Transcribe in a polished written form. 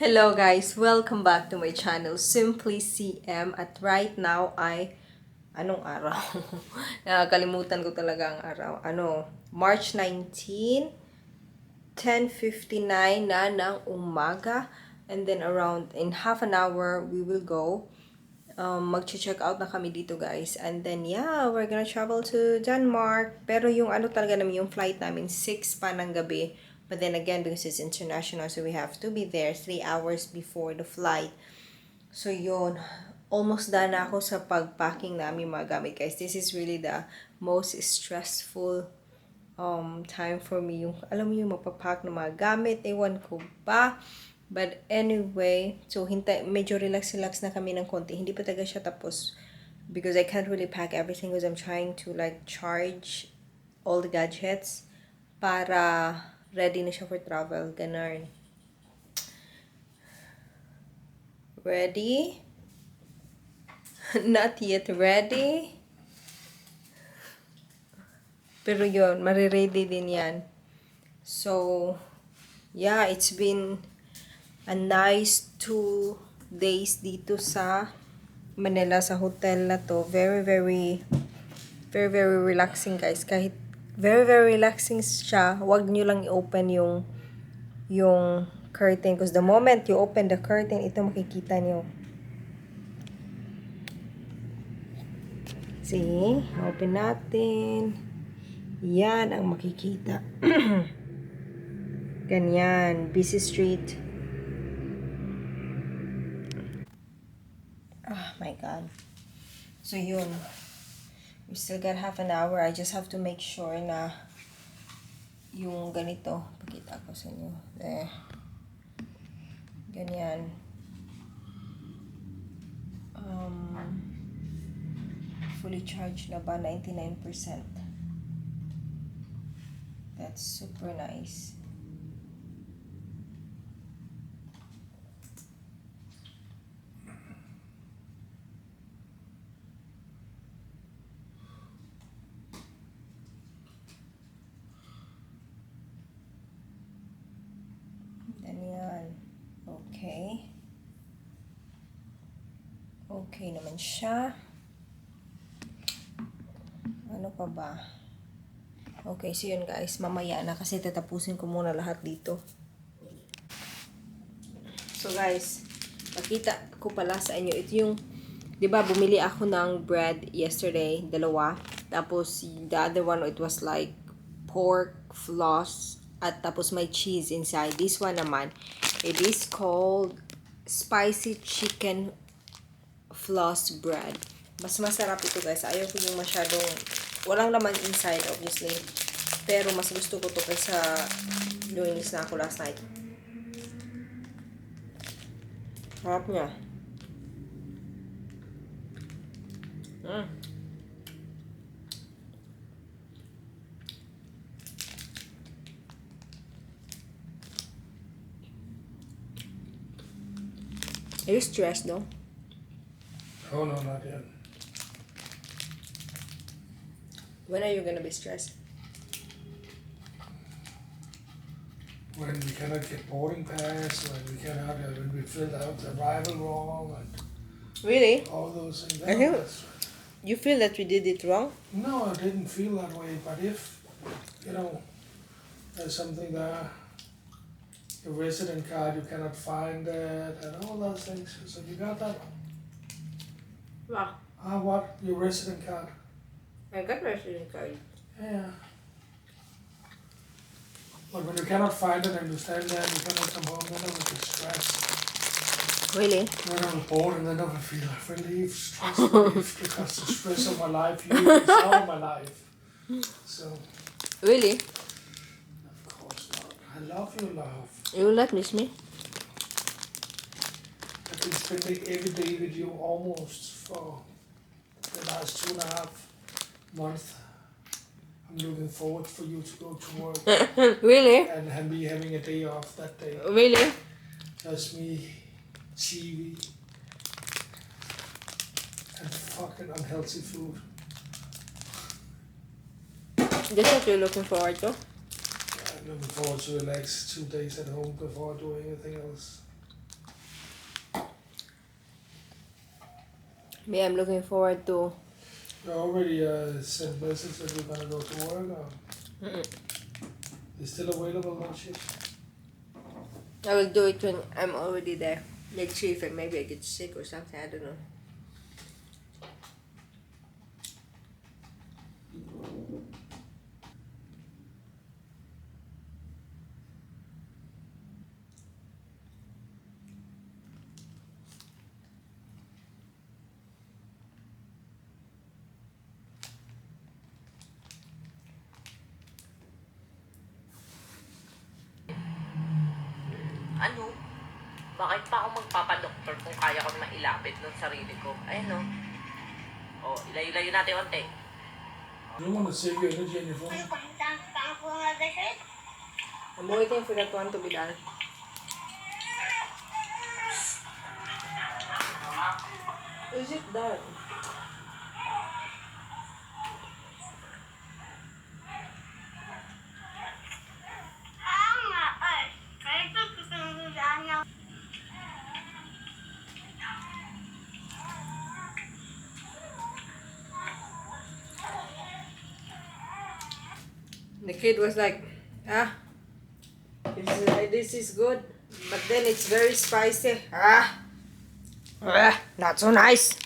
Hello guys! Welcome back to my channel, Simply CM. At right now ay, anong araw? Nakakalimutan ko talaga ang araw. March 19, 10:59 na ng umaga. And then around, in half an hour, we will go. Mag-check out na kami dito guys. And then yeah, we're gonna travel to Denmark. Pero yung talaga namin, yung flight namin, 6 pa ng gabi. But then again, because it's international, so we have to be there 3 hours before the flight. So yun, almost done na ako sa pagpacking namin mga gamit guys. This is really the most stressful time for me. Yung, alam mo yung mapapack ng mga gamit, ewan ko ba. But anyway, so medyo relax na kami ng konti. Hindi pa talaga siya tapos because I can't really pack everything because I'm trying to like charge all the gadgets para ready na siya for travel. Ganun. Ready? Not yet ready. Pero yun, mariready din yan. So, yeah, it's been a nice 2 days dito sa Manila sa hotel na to. Very relaxing guys. Kahit very relaxing siya, wag nyo lang i-open yung curtain because the moment you open the curtain, ito makikita nyo. See? Open natin. Yan ang makikita. Ganyan. Busy street. Oh my God. So yun. We still got half an hour. I just have to make sure na yung ganito. Pakita ko sa inyo. There. Ganyan. Fully charged na ba? 99%. That's super nice. Ganyan. Okay. Okay naman siya. Ano pa ba? Okay, so yun guys. Mamaya na kasi tatapusin ko muna lahat dito. So guys, nakita ko pala sa inyo. Ito yung, di ba bumili ako ng bread yesterday, dalawa. Tapos the other one, it was like pork floss. At tapos may cheese inside. This one naman, it is called spicy chicken floss bread. Mas masarap ito guys. Ayaw ko yung masyadong, walang laman inside obviously. Pero mas gusto ko to kaysa lunis na ako last night. Harap niya. Are you stressed though? Oh no, not yet. When are you gonna be stressed? When we cannot get boarding pass, when we filled out the arrival wrong, and Really? all those things. I think you feel that we did it wrong? No, I didn't feel that way. But if there's something there, your resident card, you cannot find it, and all those things. So you got that one. Wow. What? Your resident card? I got resident card. Yeah. But when you cannot find it and you stand there and you cannot come home, then I will get stressed. Really? When I'm bored and then I will feel relief, stress relief, because the stress of my life is out of my life. So, Really? of course not. I love your love. You will not miss me? I've been spending every day with you almost for the last 2.5 months. I'm looking forward for you to go to work Really? and me having a day off that day. Really? Just me, TV, and fucking unhealthy food. That's what you're looking forward to? I'm looking forward to relax 2 days at home before I do anything else. Me, I'm looking forward to. You already sent message that you're gonna go to work. It's still available lunches. I will do it when I'm already there. Let's see if maybe I get sick or something. I don't know. Ano? Bakit pa ako magpapadoktor kung kaya ko naman ilapit ng sarili ko? Ayun no. O, ilayo-layo natin onte. You want to save your energy on your phone? I'm waiting for that one to be done. Is it done? The kid was like, this is good, but then it's very spicy. Not so nice.